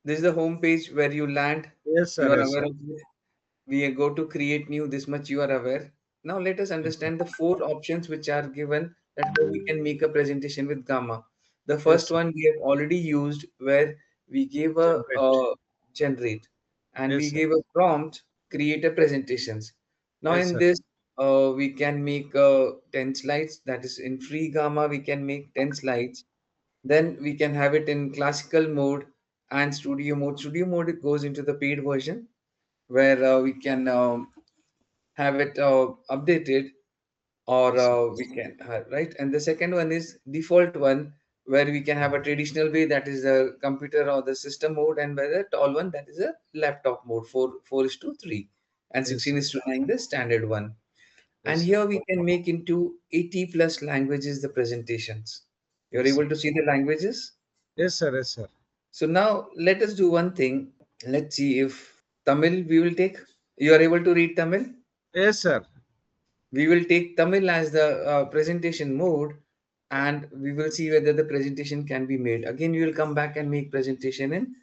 This is the home page where you land. Yes, You sir. are Yes, aware sir. of it. We go to create new, this much you are aware. Now let us Yes, sir. understand the four options which are given, that how we can make a presentation with Gamma. The Yes, first sir. one we have already used, where we gave a Generate. generate, and Yes, we sir. gave a prompt, create a presentations. Now Yes, in sir. this, we can make 10 slides. That is in free Gamma, we can make 10 slides. Then we can have it in classical mode and studio mode. Studio mode, it goes into the paid version, where we can have it updated, or Yes, sir. we can right. And the second one is default one, where we can have a traditional way, that is the computer or the system mode, and by the tall one, that is a laptop mode, 4 is to 3, and Yes, 16 sir. is to 9, the standard one. And Yes, sir. here we can make into 80 plus languages the presentations. You're Yes, sir. able to see the languages. Yes, sir. Yes, sir. So now let us do one thing. Let's see if Tamil we will take. You are able to read Tamil? Yes, sir. We will take Tamil as the presentation mode, and we will see whether the presentation can be made. Again, we will come back and make presentation in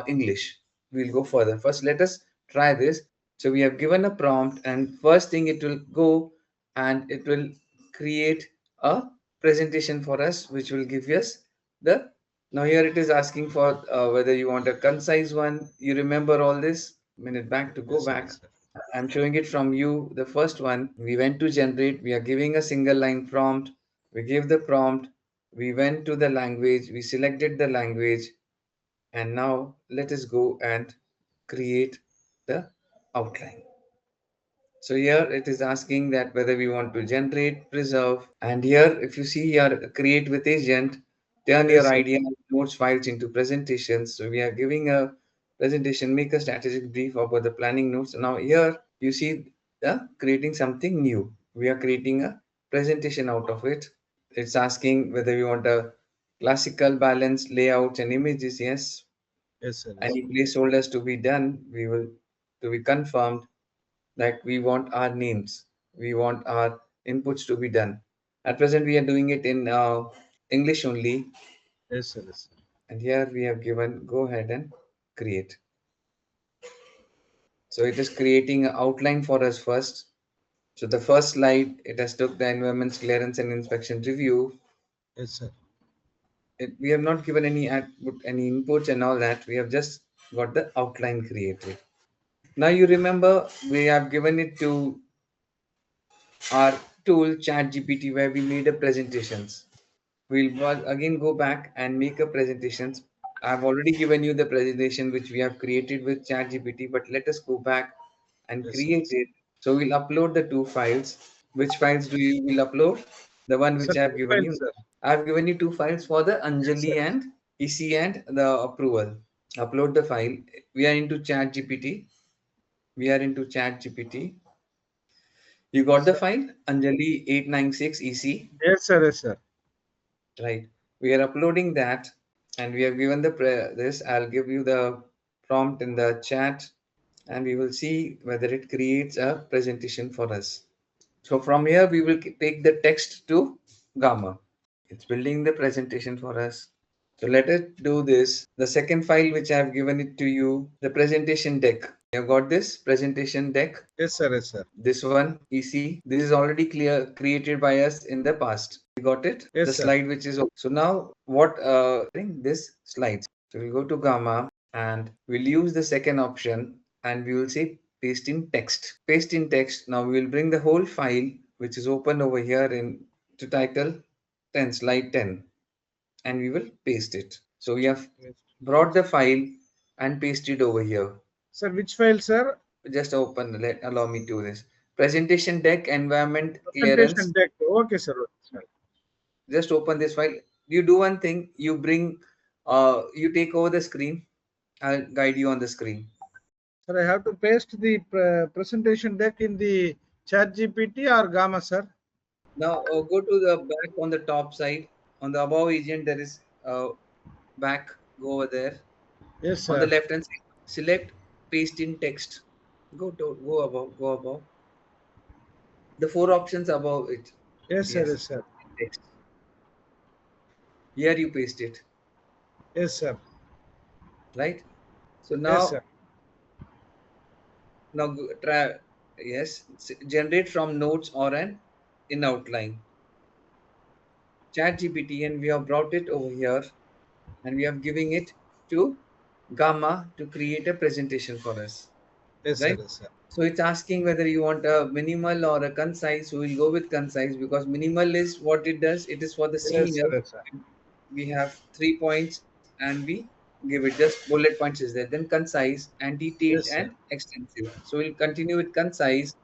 English. We'll go further. First, let us try this. So we have given a prompt, and first thing it will go and it will create a presentation for us, which will give us the. Now here it is asking for whether you want a concise one. You remember all this? Minute back to go Yes, sir. back. Yes, sir. I'm showing it from you. The first one, we went to generate. We are giving a single line prompt. We gave the prompt. We went to the language. We selected the language. And now let us go and create the outline. So here it is asking that whether we want to generate, preserve. And here, if you see here, create with agent, turn your Yes, sir. idea notes files into presentations. So we are giving a presentation, make a strategic brief about the planning notes. Now here you see the creating something new. We are creating a presentation out of it. It's asking whether we want a classical balance, layouts and images. Yes. Yes, sir. Yes, Any placeholders to be done, we will to be confirmed, like we want our names, we want our inputs to be done. At present, we are doing it in English only, yes, sir. Yes, sir. and here we have given go ahead and create. So it is creating an outline for us first. So the first slide, it has took the environments clearance and inspection review. Yes, sir. We have not given any inputs and all that. We have just got the outline created. Now you remember we have given it to our tool ChatGPT, where we made a presentations. Again go back and make a presentations. I've already given you the presentation which we have created with ChatGPT, but let us go back and Yes, sir. create it. So we'll upload the two files. Which files do you will upload? The one Sir, which I've two given files, you. sir. I've given you two files for the Yes, sir. Anjali and EC and the approval. Upload the file. We are into ChatGPT. We are into ChatGPT. You got Yes, the sir. file Anjali 896 EC. Yes, sir. Yes, sir. Right. We are uploading that, and we have given the this. I'll give you the prompt in the chat, and we will see whether it creates a presentation for us. So from here, we will take the text to Gamma. It's building the presentation for us. So let us do this. The second file which I have given it to you, the presentation deck. You have got this presentation deck. Yes, sir. Yes, sir. This one, EC, this is already clear created by us in the past. We got it. The Yes, sir. slide which is so now what bring this slides. So we'll go to Gamma and we'll use the second option, and we will say paste in text. Paste in text. Now we will bring the whole file which is open over here in to title 10 slide 10, and we will paste it. So we have Yes. brought the file and pasted over here. Sir, which file, sir? Just open, allow me to this presentation deck environment clearance. Presentation deck. Okay, sir. Okay, sir. Just open this file. You do one thing, you bring you take over the screen. I'll guide you on the screen. Sir, I have to paste the presentation deck in the chat GPT or Gamma, sir? Now go to the back on the top side. On the above agent there is back. Go over there. Yes, On the sir. left hand side, select paste in text. Go above the four options above it. Yes, sir. Yes, Yes, sir. text. Here you paste it, Yes, sir. right? So Yes, sir. now try, yes, generate from notes or an in outline. Chat GPT, and we have brought it over here, and we are giving it to Gamma to create a presentation for us, Yes, sir. right? Yes, sir. So it's asking whether you want a minimal or a concise. So we'll go with concise because minimal is what it does. It is for the Yes, senior. sir. Yes, sir. We have 3 points and we give it just bullet points is there. Then concise and detailed Yes, and sir. extensive. So we'll continue with concise,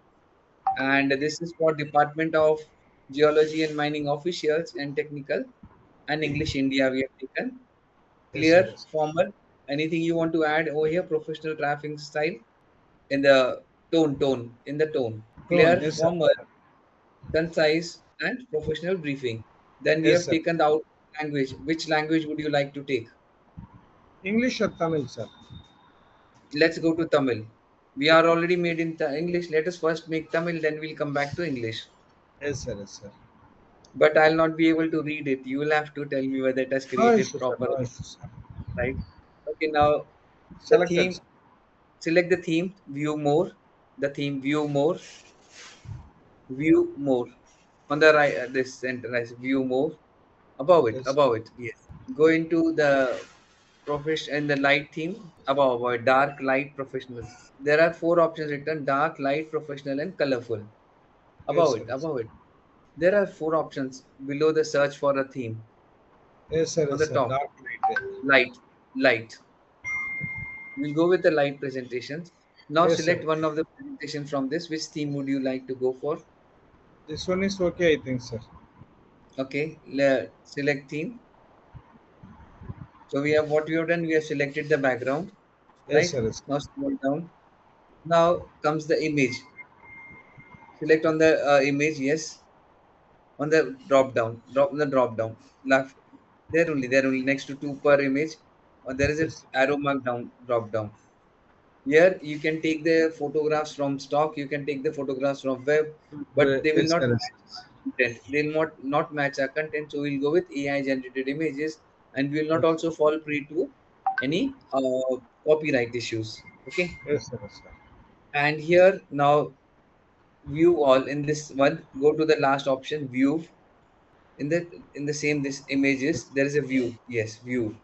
and this is for Department of Geology and Mining officials and technical and English India. We have taken Yes, sir. clear, Yes. formal. Anything you want to add over here? Professional drafting style in the tone, in the tone. Tone. Clear, Yes, sir. formal, concise, and professional briefing. Then we Yes, have sir. taken the out language. Which language would you like to take? English or Tamil, sir? Let's go to Tamil. We are already made in English. Let us first make Tamil, then we'll come back to English. Yes, sir. Yes, sir. But I'll not be able to read it. You will have to tell me whether it has No created issue, sir. No properly, issue, sir. right? Okay, now the Selected, theme, sir. select the theme, view more. The theme, view more. On the right, this sentence, view more. Yes, Above it, yes. Go into the profession and the light theme, above, dark, light, professional. There are four options written: dark, light, professional, and colorful. yes, sir. Yes, Above it. There are four options below the search for a theme. yes, sir. On Yes, the sir. top, Dark light. light, light. We'll go with the light presentations. Now Yes, sir. select one of the presentation from this. Which theme would you like to go for? This one is okay, I think, sir. Okay, select theme. So we have what we have done. We have selected the background, Yes, right? sir. Yes. Now scroll down. Now comes the image. Select on the image. Yes, on the drop down. Drop on the drop down. Left. There only next to two per image. There is a Yes. arrow mark down. Drop down. Here you can take the photographs from stock, you can take the photographs from web, but they will Yes, not sir. Yes. match our content. They'll not match our content. So we'll go with AI generated images, and we will not Yes. also fall prey to any copyright issues. Okay. Yes, sir. Yes, sir. And here now view all in this one. Go to the last option, view. In the same this images, there is a view. Yes, view.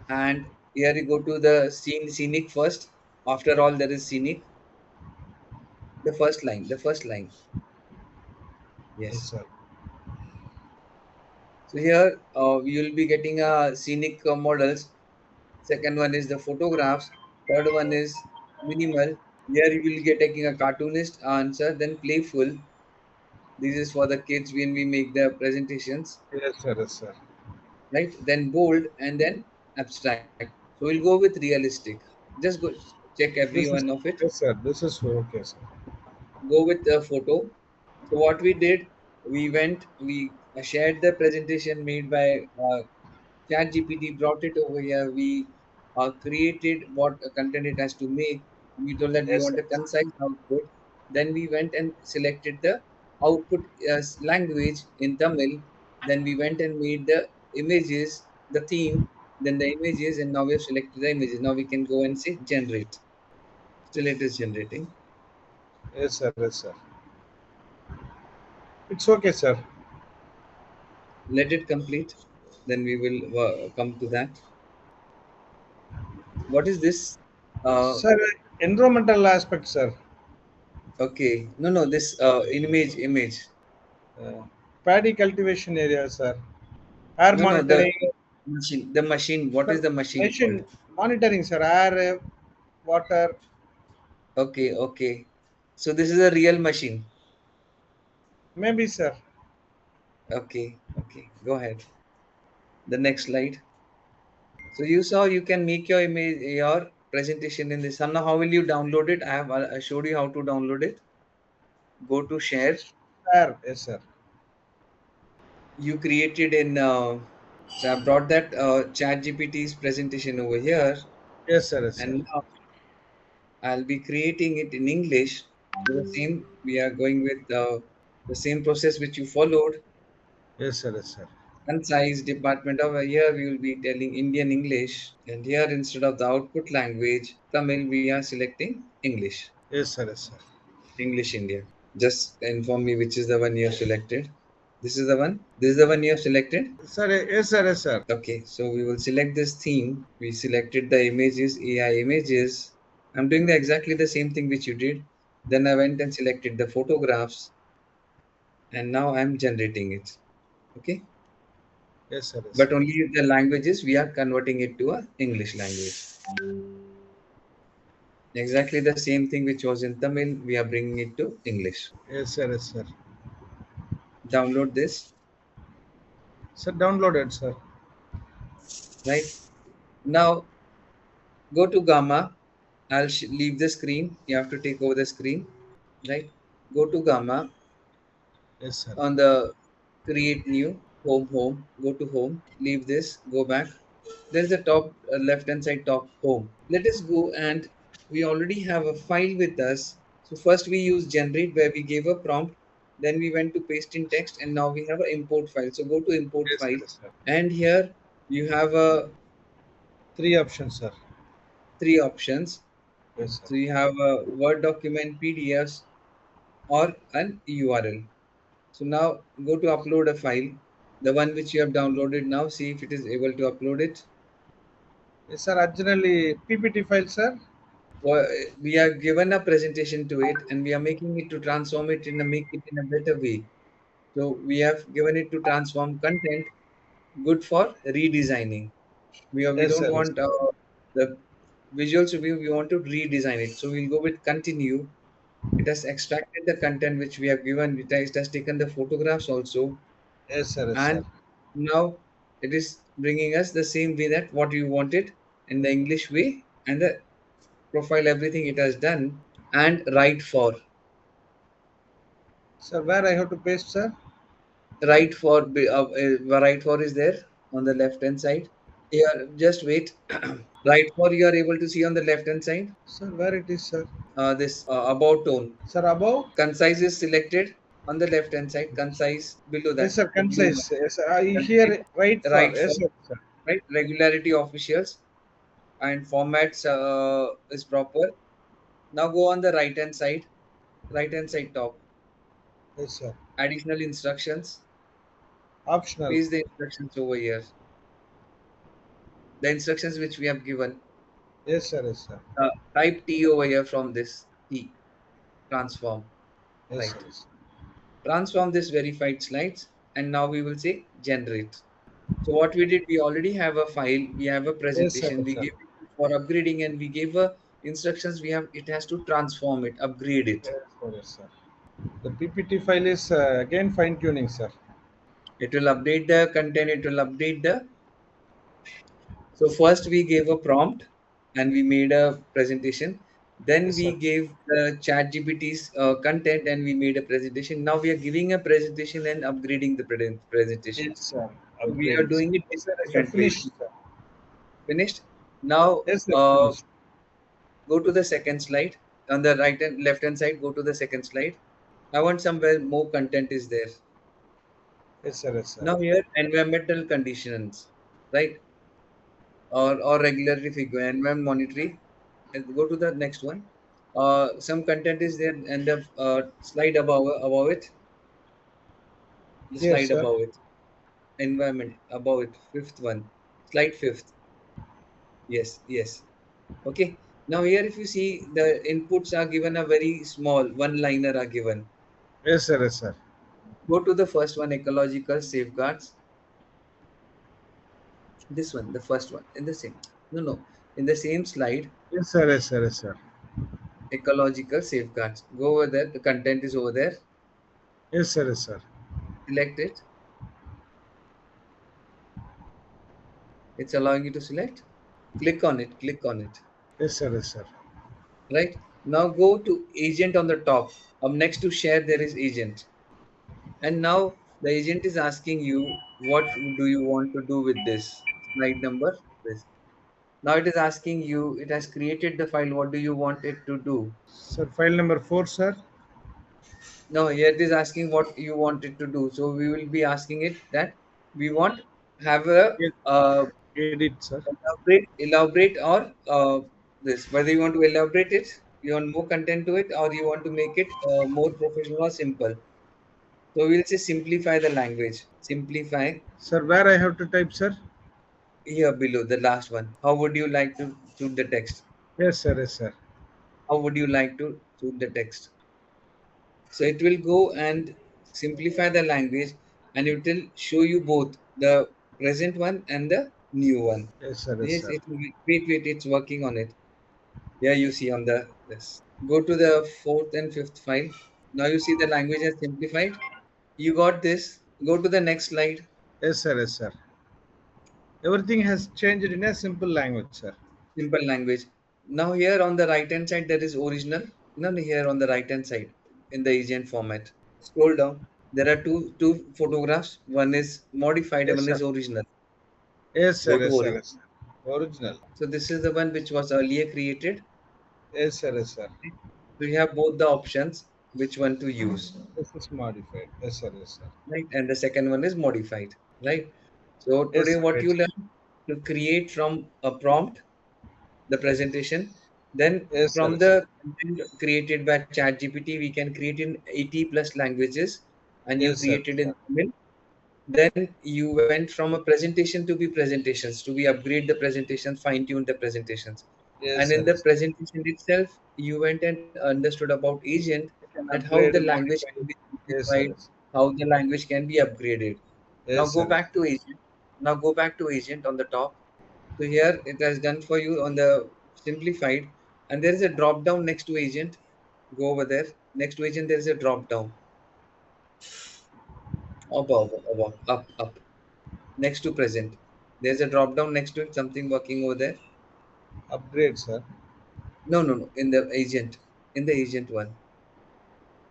And here you go to the scenic first. After all, there is scenic. The first line. Yes, Yes. sir. So here you will be getting scenic models. Second one is the photographs. Third one is minimal. Here you will get taking a cartoonist answer. Then playful. This is for the kids when we make the presentations, Yes, sir. Yes, sir. right? Then bold and then abstract. So we'll go with realistic. Just go check every This one is of it. yes, sir. This is okay, sir. Go with a photo. So what we did, we shared the presentation made by Chat GPT, brought it over here. We created what content it has to make. We told that we Yes, want sir. a concise output. Then we went and selected the output language in Tamil. Then we went and made the images, the theme, then the images, and now we have selected the images. Now we can go and say generate. Still, it is generating. Yes, sir. Yes, sir. It's okay, sir. Let it complete. Then we will come to that. What is this? Uh, Sir, environmental aspect, sir. okay. No, no. This image. Uh, Paddy cultivation area, sir. Air No, no. The monitoring, machine. The machine. What sir. is the machine called? Machine monitoring, sir. Air, water. Okay, okay. So this is a real machine. Maybe, sir. Okay, okay. Go ahead. The next slide. So you saw you can make your image, your presentation in this. Now, how will you download it? I showed you how to download it. Go to share. Air, yes, sir. You created in. So I brought that Chat GPT's presentation over here, Yes, sir. Yes, sir. and now I'll be creating it in English. So the same, we are going with the same process which you followed. Yes, sir. Yes, sir. Concise department of here we will be telling Indian English, and here instead of the output language Tamil we are selecting English. Yes, sir. Yes, sir. English India. Just inform me which is the one you have selected. This is the one. This is the one you have selected. Sir, yes, sir. Yes, sir. Okay, so we will select this theme. We selected the images, AI images. I'm doing exactly the same thing which you did. Then I went and selected the photographs, and now I'm generating it. Okay, Yes, sir. Yes, but sir. only the languages we are converting it to a English language. Exactly the same thing which was in Tamil, we are bringing it to English. Yes, sir. Yes, sir. Download this, Sir, downloaded, sir. right? Now go to Gamma. I'll leave the screen. You have to take over the screen, right? Go to Gamma Yes, sir. on the create new home. Go to home. Leave this. Go back. There's the top left hand side top home. Let us go, and we already have a file with us. So first we use generate where we gave a prompt. Then we went to paste in text, and now we have an import file. So go to import Yes, sir. file, Yes, sir. and here you have a Three options, sir. three options. Yes, sir. So you have a Word document, PDFs, or an URL. So now go to upload a file, the one which you have downloaded now. See if it is able to upload it. Yes, sir. Originally PPT file, sir. Well, we are given a presentation to it, and we are making it to transform it in a make it in a better way. So we have given it to transform content, good for redesigning. We Yes, don't sir. Yes, want the visuals to be. We want to redesign it. So we'll go with continue. It has extracted the content which we have given. It has taken the photographs also, yes, sir. Yes, sir. and now it is bringing us the same way that what you wanted in the English way, and the profile everything it has done. And Sir, where I have to paste, sir? write for is there on the left hand side. Here, just wait. Write for you are able to see on the left hand side. Sir, where it is, sir? This about tone. Sir, above? Concise is selected on the left hand side. Concise below Yes, that, sir. the blue Concise. one. Yes, sir. I Concise, hear right for. right for, Yes, sir. Sir. right, regularity officials, and formats is proper. Now go on the right hand side top, Yes, sir. additional instructions. Optional. Paste the instructions over here. The instructions which we have given. Yes, sir. Yes, sir. Type T over here from this T. Transform. Yes, sir. Right. Yes, Transform this verified slides, and now we will say generate. So what we did, we already have a file, we have a yes, sir. presentation, Yes, we sir. gave it for upgrading, and we gave a instructions. We have it has to transform it, upgrade it. Yes, sir. Yes, sir. The PPT file is again fine tuning, sir. It will update the content. It will update the. So first we gave a prompt, and we made a presentation. Then Yes, we sir. gave the chat GPT's content, and we made a presentation. Now we are giving a presentation and upgrading the Yes, presentations. sir. So we are Upgrading, sir. doing it in Yes, sir. Yes, sir. different ways. Finished, sir. Finished. Now Yes, sir. Finished. go to the second slide. On the right and left hand side, go to the second slide. I want somewhere more content is there. Yes, sir. Yes, sir. Now here environmental conditions, right? Or regulatory figure, environment monitoring. And go to the next one. Some content is there, and the slide above it, the Yes, slide sir. above it, environment above it, fifth one, slide fifth. Yes, yes. Okay. Now here, if you see, the inputs are given a very small one-liner are given. Yes, sir. Yes, sir. Go to the first one, ecological safeguards. This one, the first one, in the same. No, no, in the same slide, Yes, sir. Yes, sir. Yes, sir. ecological safeguards. Go over there. The content is over there. Yes, sir. Yes, sir. Select it. It's allowing you to select. Click on it. Click on it. Yes, sir. Yes, sir. Right. Now go to agent on the top. Next to share, there is agent. And now the agent is asking you, what do you want to do with this? Slide number this. Now it is asking you, it has created the file. What do you want it to do? Sir, file number 4, sir. No, here it is asking what you want it to do. So we will be asking it that. We want have a Yes, uh, edit, sir. elaborate or this. Whether you want to elaborate it, you want more content to it, or you want to make it more professional or simple. So we'll say simplify the language. Simplify Sir, where I have to type, sir? here below the last one. How would you like to shoot the text? Yes, sir. Yes, sir. How would you like to shoot the text? So it will go and simplify the language, and it will show you both the present one and the new one. Yes, sir. Yes, Yes, sir. wait, it's working on it. Yeah, you see on the this. Go to the fourth and fifth file. Now you see the language has simplified. You got this. Go to the next slide. Yes, sir. Yes, sir. Everything has changed in a simple language, sir. Simple language. Now here on the right hand side there is original. No, here on the right hand side in the agent format. Scroll down. There are two photographs. One is modified and Yes, one sir. is original. Yes, sir. Go to Yes, sir. original. Yes, sir. Original. So this is the one which was earlier created. Yes, sir. Yes, sir. So you have both the options which one to use, This is modified. Yes, sir. Yes, sir. right? And the second one is modified, right? So Yes, today sir. what Right, you sir. learn to create from a prompt the presentation. Then Yes, sir. from Yes, sir. the content created by ChatGPT, we can create in 80 plus languages, and you Yes, sir. created Yes, in Tamil. Then you went from a presentation to be presentations, to be upgrade the presentations, fine tune the presentations. yes, And sir. in the Yes, sir. presentation itself, you went and understood about agent, You can that how the upgrade, language modify. can be Yes, sir. simplified, Yes, how the language can be upgraded. Now yes, go sir. Yes, back to agent. Now go back to agent on the top. So here it has done for you on the simplified, and there is a drop down next to agent. Go over there. Next to agent, there is a drop down. Up. Next to present. There's a drop down next to it, something working over there. upgrade, sir. No. In the agent. In the agent one.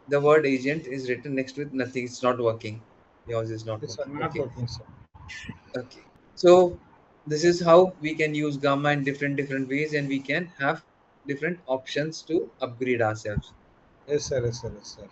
The word agent is written next to it, nothing. It's not working. Yours is not Yes, sir. working. Not Okay. working, sir. Okay. So this is how we can use gamma in different ways, and we can have different options to upgrade ourselves. Yes, sir. Yes, sir. Yes, sir.